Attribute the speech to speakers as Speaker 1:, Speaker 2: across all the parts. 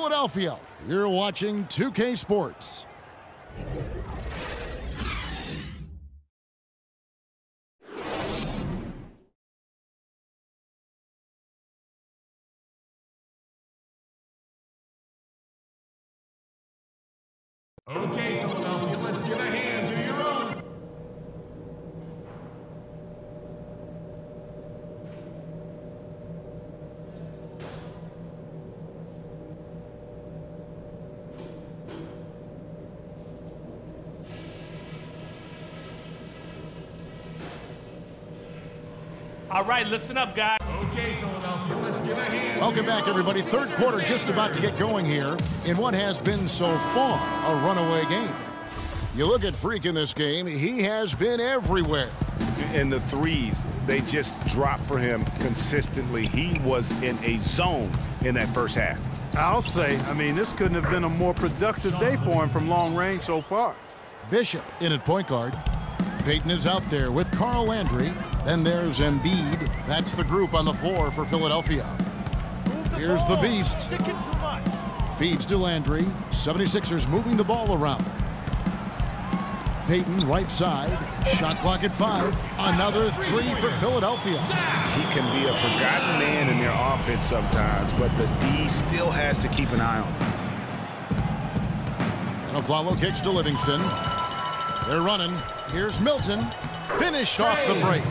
Speaker 1: Philadelphia. You're watching 2K Sports.
Speaker 2: Okay, Philadelphia, let's give a hand to your own.
Speaker 3: All right, listen up, guys.
Speaker 2: Okay, Philadelphia, let's give a hand.
Speaker 1: Welcome back, everybody. Third quarter just about to get going here in what has been so far a runaway game. You look at Freak in this game, he has been everywhere.
Speaker 4: And the threes, they just drop for him consistently. He was in a zone in that first half.
Speaker 5: I'll say, this couldn't have been a more productive day for him from long range so far.
Speaker 1: Bishop in at point guard. Payton is out there with Carl Landry. Then there's Embiid. That's the group on the floor for Philadelphia. Here's the Beast. Feeds to Landry. 76ers moving the ball around. Payton, right side. Shot clock at 5. Another 3 for Philadelphia.
Speaker 4: He can be a forgotten man in their offense sometimes, but the D still has to keep an eye on him.
Speaker 1: And Afflalo kicks to Livingston. They're running. Here's Milton. Finished off the break.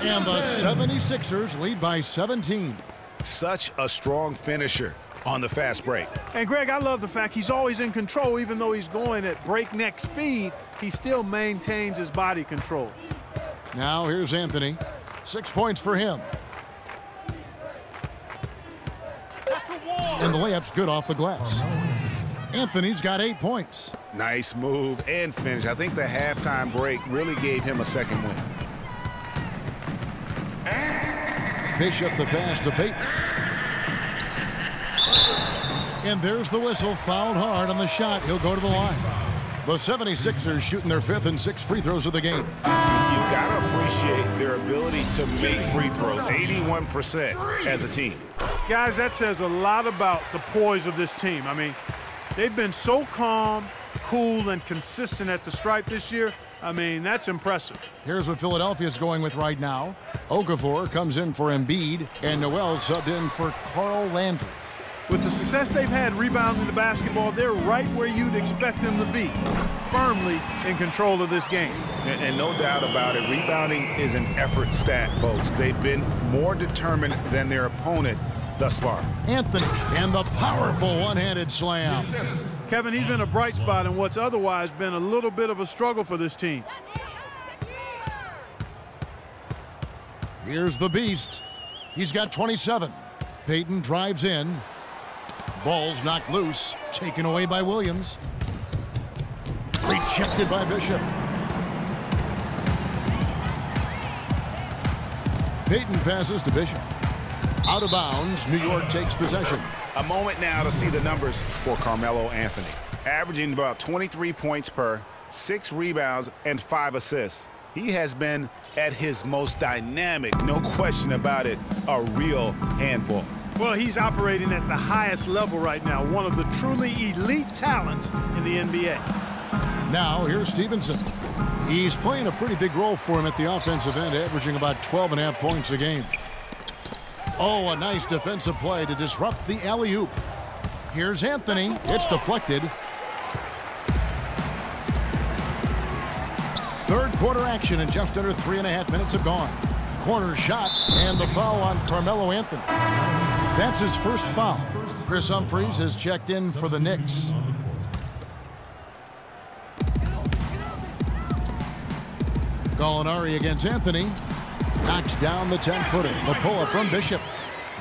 Speaker 1: And the 76ers lead by 17.
Speaker 4: Such a strong finisher on the fast break.
Speaker 5: And, Greg, I love the fact he's always in control. Even though he's going at breakneck speed, he still maintains his body control.
Speaker 1: Now here's Anthony. 6 points for him. And the layup's good off the glass. Anthony's got 8 points.
Speaker 4: Nice move and finish. I think the halftime break really gave him a second win.
Speaker 1: Bishop the pass to Payton. And there's the whistle. Fouled hard on the shot. He'll go to the line. The 76ers shooting their 5th and 6th free throws of the game.
Speaker 4: You've got to appreciate their ability to make free throws. 81% as a team.
Speaker 5: Guys, that says a lot about the poise of this team. They've been so calm, cool, and consistent at the stripe this year. That's impressive.
Speaker 1: Here's what Philadelphia's going with right now. Okafor comes in for Embiid, and Noel subbed in for Carl Landry.
Speaker 5: With the success they've had rebounding the basketball, they're right where you'd expect them to be, firmly in control of this game.
Speaker 4: And no doubt about it, rebounding is an effort stat, folks. They've been more determined than their opponent thus far.
Speaker 1: Anthony and the powerful one-handed slam.
Speaker 5: Kevin, he's been a bright spot in what's otherwise been a little bit of a struggle for this team.
Speaker 1: Here's the Beast. He's got 27. Payton drives in. Ball's knocked loose. Taken away by Williams. Rejected by Bishop. Payton passes to Bishop. Out of bounds, New York takes possession.
Speaker 4: A moment now to see the numbers for Carmelo Anthony. Averaging about 23 points per, 6 rebounds, and 5 assists. He has been at his most dynamic, no question about it, a real handful.
Speaker 5: Well, he's operating at the highest level right now, one of the truly elite talents in the NBA.
Speaker 1: Now, here's Stevenson. He's playing a pretty big role for him at the offensive end, averaging about 12.5 points a game. Oh, a nice defensive play to disrupt the alley-oop. Here's Anthony. It's deflected. Third quarter action, and just under 3.5 minutes have gone. Corner shot, and the foul on Carmelo Anthony. That's his first foul. Chris Humphries has checked in for the Knicks. Gallinari against Anthony. Knocks down the 10-footer. The pull-up from Bishop.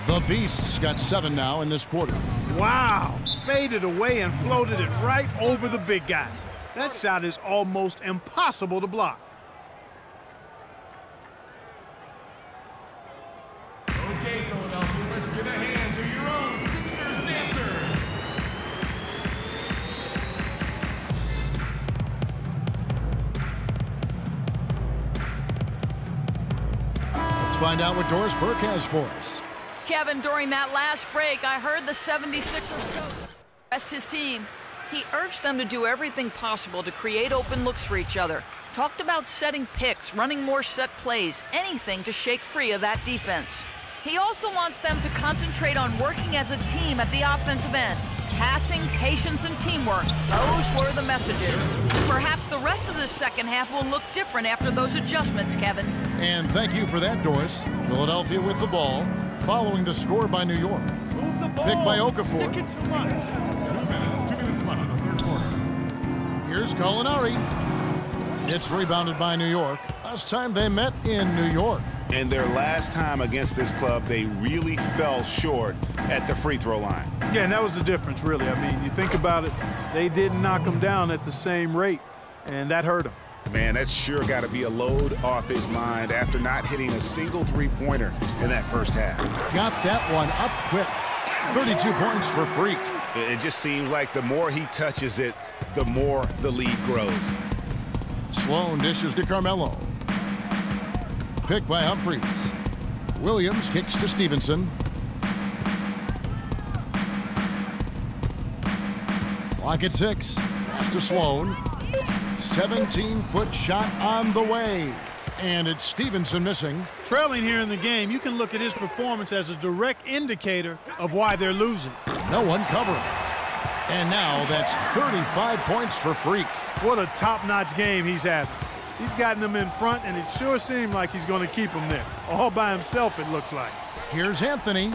Speaker 1: The Beast's got 7 now in this quarter.
Speaker 5: Wow! Faded away and floated it right over the big guy. That shot is almost impossible to block.
Speaker 2: Okay, Philadelphia, let's give a hand to your own Sixers dancers.
Speaker 1: Let's find out what Doris Burke has for us.
Speaker 6: Kevin, during that last break, I heard the 76ers coach. impressed his team. He urged them to do everything possible to create open looks for each other. Talked about setting picks, running more set plays, anything to shake free of that defense. He also wants them to concentrate on working as a team at the offensive end. Passing, patience, and teamwork. Those were the messages. Perhaps the rest of the second half will look different after those adjustments, Kevin.
Speaker 1: And thank you for that, Doris. Philadelphia with the ball, following the score by New York.
Speaker 5: Move the ball.
Speaker 1: Pick by Okafor.
Speaker 5: Sticking too much.
Speaker 1: 2 minutes left in the third quarter. Here's Gallinari. It's rebounded by New York. Last time they met in New York.
Speaker 4: And their last time against this club, they really fell short at the free throw line.
Speaker 5: Yeah, and that was the difference, really. I mean, you think about it, they didn't knock him down at the same rate, and that hurt him.
Speaker 4: Man, that's sure got to be a load off his mind after not hitting a single three-pointer in that first half.
Speaker 1: Got that one up quick. 32 points for Freak.
Speaker 4: It just seems like the more he touches it, the more the lead grows.
Speaker 1: Sloan dishes to Carmelo. Pick by Humphries. Williams kicks to Stevenson. Clock at 6. Pass to Sloan. 17-foot shot on the way. And it's Stevenson missing.
Speaker 5: Trailing here in the game, you can look at his performance as a direct indicator of why they're losing.
Speaker 1: No one covering. And now that's 35 points for Freak.
Speaker 5: What a top-notch game he's having. He's gotten them in front, and it sure seemed like he's going to keep them there. All by himself, it looks like.
Speaker 1: Here's Anthony.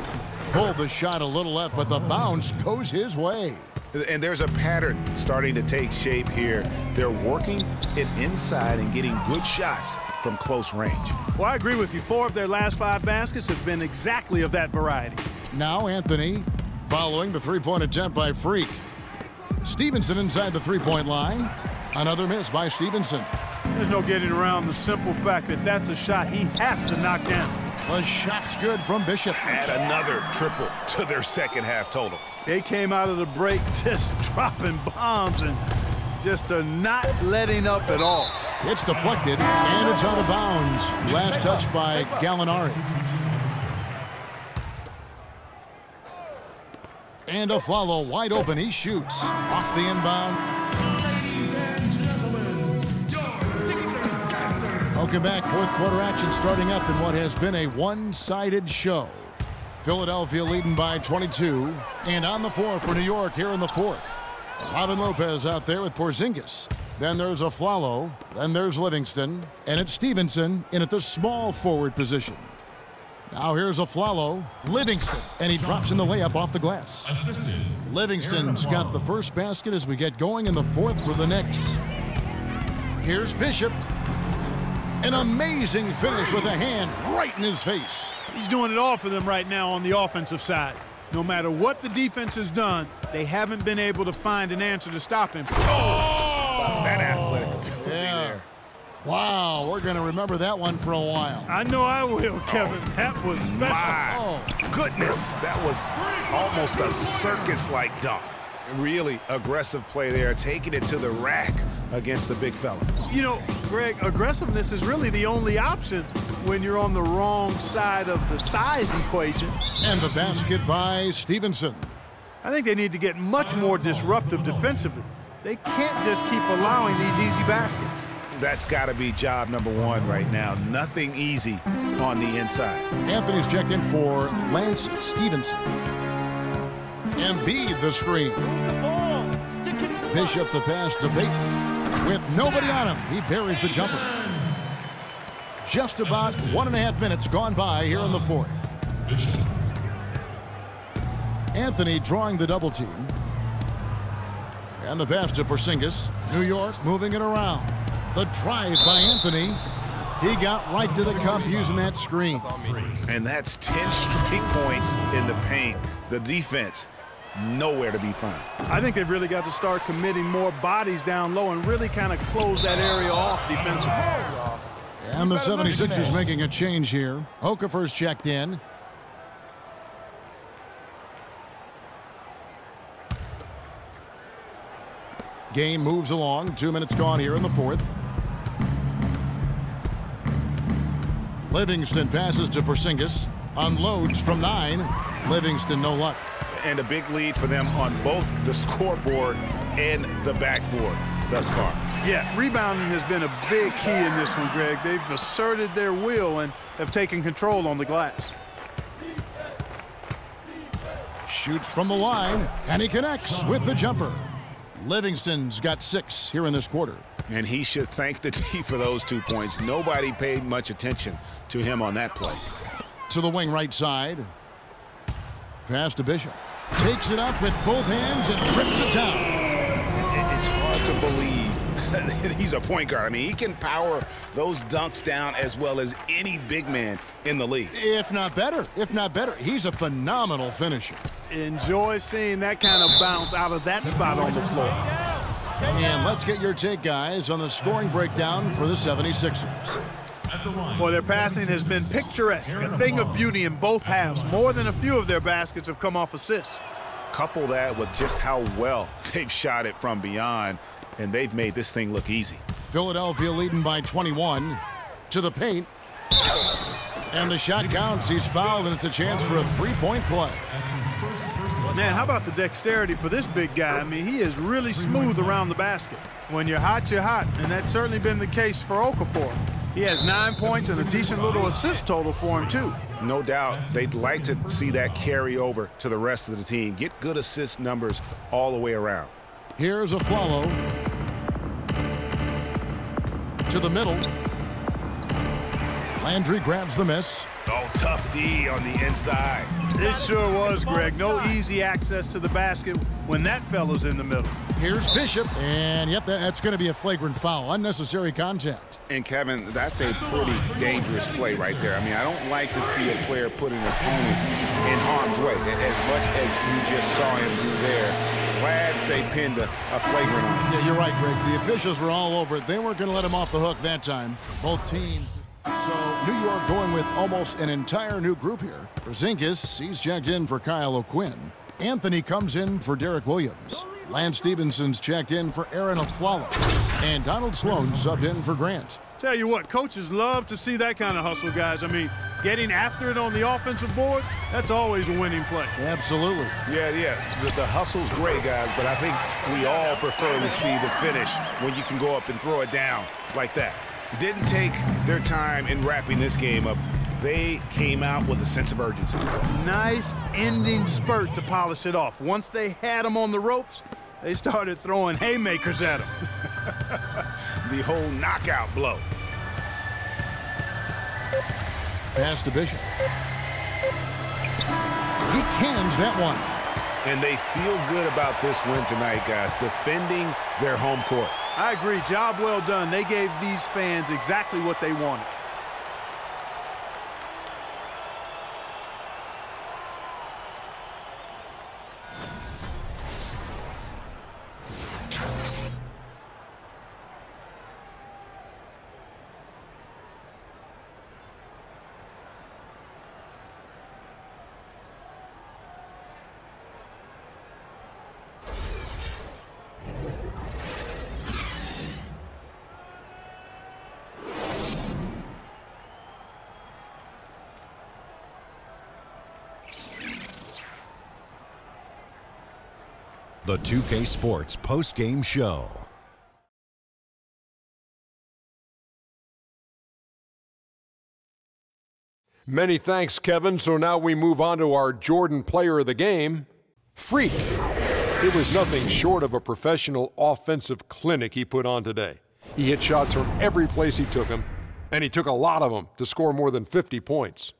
Speaker 1: Pulled the shot a little left, but the bounce goes his way.
Speaker 4: And there's a pattern starting to take shape here. They're working it inside and getting good shots from close range.
Speaker 5: Well, I agree with you. 4 of their last 5 baskets have been exactly of that variety.
Speaker 1: Now Anthony following the three-point attempt by Freak. Stevenson inside the three-point line. Another miss by Stevenson.
Speaker 5: There's no getting around the simple fact that that's a shot he has to knock down.
Speaker 1: The shot's good from Bishop.
Speaker 4: Add another triple to their second half total.
Speaker 5: They came out of the break just dropping bombs and just are not letting up at all.
Speaker 1: It's deflected, and it's out of bounds. Last touch by Gallinari. And Afflalo wide open. He shoots off the inbound.
Speaker 2: Ladies and gentlemen, your Sixers dancer.
Speaker 1: Welcome back. Fourth quarter action starting up in what has been a one-sided show. Philadelphia leading by 22. And on the floor for New York here in the fourth. Robin Lopez out there with Porzingis. Then there's Afflalo. Then there's Livingston. And it's Stevenson in at the small forward position. Now here's Afflalo. Livingston. And he drops in the layup off the glass. Livingston's got the first basket as we get going in the fourth for the Knicks. Here's Bishop. An amazing finish with a hand right in his face.
Speaker 5: He's doing it all for them right now on the offensive side. No matter what the defense has done, they haven't been able to find an answer to stop him.
Speaker 4: Oh! That athletic ability there.
Speaker 1: Wow, we're going to remember that one for a while.
Speaker 5: I know I will, Kevin. That was special.
Speaker 4: My goodness, that was almost a circus-like dunk. Really aggressive play there, taking it to the rack against the big fella.
Speaker 5: You know, Greg, aggressiveness is really the only option when you're on the wrong side of the size equation.
Speaker 1: And the basket by Stevenson.
Speaker 5: I think they need to get much more disruptive defensively. They can't just keep allowing these easy baskets.
Speaker 4: That's got to be job number 1 right now. Nothing easy on the inside.
Speaker 1: Anthony's checked in for Lance Stevenson. Embiid the screen. Bishop the pass to Payton. With nobody on him, he buries the jumper. Just about 1.5 minutes gone by here in the fourth. Anthony drawing the double team. And the pass to Porzingis. New York moving it around. The drive by Anthony. He got right to the cup using that screen.
Speaker 4: And that's 10 straight points in the paint. The defense, nowhere to be found.
Speaker 5: I think they've really got to start committing more bodies down low and really kind of close that area off defensively.
Speaker 1: And the 76ers making a change here. Okafor's checked in. Game moves along. 2 minutes gone here in the fourth. Livingston passes to Porzingis. Unloads from 9. Livingston no luck.
Speaker 4: and a big lead for them on both the scoreboard and the backboard thus far.
Speaker 5: Yeah, rebounding has been a big key in this one, Greg. They've asserted their will and have taken control on the glass.
Speaker 1: Shoots from the line, and he connects with the jumper. Livingston's got 6 here in this quarter.
Speaker 4: And he should thank the team for those 2 points. Nobody paid much attention to him on that play.
Speaker 1: To the wing right side. Pass to Bishop. Takes it up with both hands and trips it down.
Speaker 4: It's hard to believe that he's a point guard. I mean, he can power those dunks down as well as any big man in the league.
Speaker 1: If not better. He's a phenomenal finisher.
Speaker 5: Enjoy seeing that kind of bounce out of that spot on the floor.
Speaker 1: And let's get your take, guys, on the scoring breakdown for the 76ers.
Speaker 5: Boy, their passing has been picturesque, a thing of beauty in both halves. More than a few of their baskets have come off assists.
Speaker 4: Couple that with just how well they've shot it from beyond, and they've made this thing look easy.
Speaker 1: Philadelphia leading by 21. To the paint. And the shot counts. He's fouled, and it's a chance for a three-point play.
Speaker 5: Man, how about the dexterity for this big guy? I mean, he is really smooth around the basket. When you're hot, and that's certainly been the case for Okafor. He has 9 points and a decent little assist total for him, too.
Speaker 4: No doubt they'd like to see that carry over to the rest of the team. Get good assist numbers all the way around.
Speaker 1: Here's Afflalo. To the middle. Landry grabs the miss.
Speaker 4: Oh, tough D on the inside.
Speaker 5: It sure was, Greg. No easy access to the basket when that fella's in the middle.
Speaker 1: Here's Bishop, and yep, that's going to be a flagrant foul. Unnecessary contact.
Speaker 4: And Kevin, that's a pretty dangerous play right there. I mean, I don't like to see a player put an opponent in harm's way. As much as you just saw him do there, glad they pinned a flagrant on him.
Speaker 1: Yeah, you're right, Greg. The officials were all over it. They weren't going to let him off the hook that time. Both teams. So New York going with almost an entire new group here. Porzingis, he's checked in for Kyle O'Quinn. Anthony comes in for Derek Williams. Lance Stephenson's checked in for Aaron Afflalo. And Donald Sloan subbed in for Grant.
Speaker 5: Tell you what, coaches love to see that kind of hustle, guys. I mean, getting after it on the offensive board, that's always a winning play.
Speaker 1: Absolutely.
Speaker 4: Yeah. The hustle's great, guys, but I think we all prefer to see the finish when you can go up and throw it down like that. Didn't take their time in wrapping this game up. They came out with a sense of urgency.
Speaker 5: Nice ending spurt to polish it off. Once they had them on the ropes, they started throwing haymakers at them.
Speaker 4: The whole knockout blow.
Speaker 1: Pass to Bishop. He cans that one.
Speaker 4: And they feel good about this win tonight, guys, defending their home court.
Speaker 5: I agree. Job well done. They gave these fans exactly what they wanted.
Speaker 7: The 2K Sports post-game show.
Speaker 8: Many thanks, Kevin. So now we move on to our Jordan Player of the Game, Freak. It was nothing short of a professional offensive clinic he put on today. He hit shots from every place he took them, and he took a lot of them to score more than 50 points.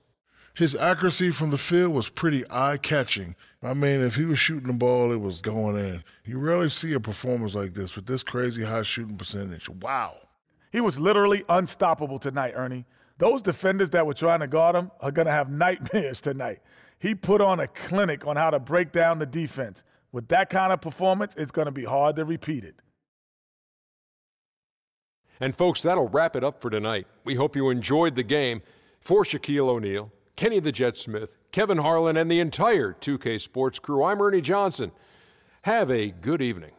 Speaker 9: His accuracy from the field was pretty eye-catching. I mean, if he was shooting the ball, it was going in. You rarely see a performance like this with this crazy high shooting percentage. Wow.
Speaker 10: He was literally unstoppable tonight, Ernie. Those defenders that were trying to guard him are going to have nightmares tonight. He put on a clinic on how to break down the defense. With that kind of performance, it's going to be hard to repeat it.
Speaker 8: And folks, that'll wrap it up for tonight. We hope you enjoyed the game. For Shaquille O'Neal, Kenny the Jet Smith, Kevin Harlan, and the entire 2K Sports crew, I'm Ernie Johnson. Have a good evening.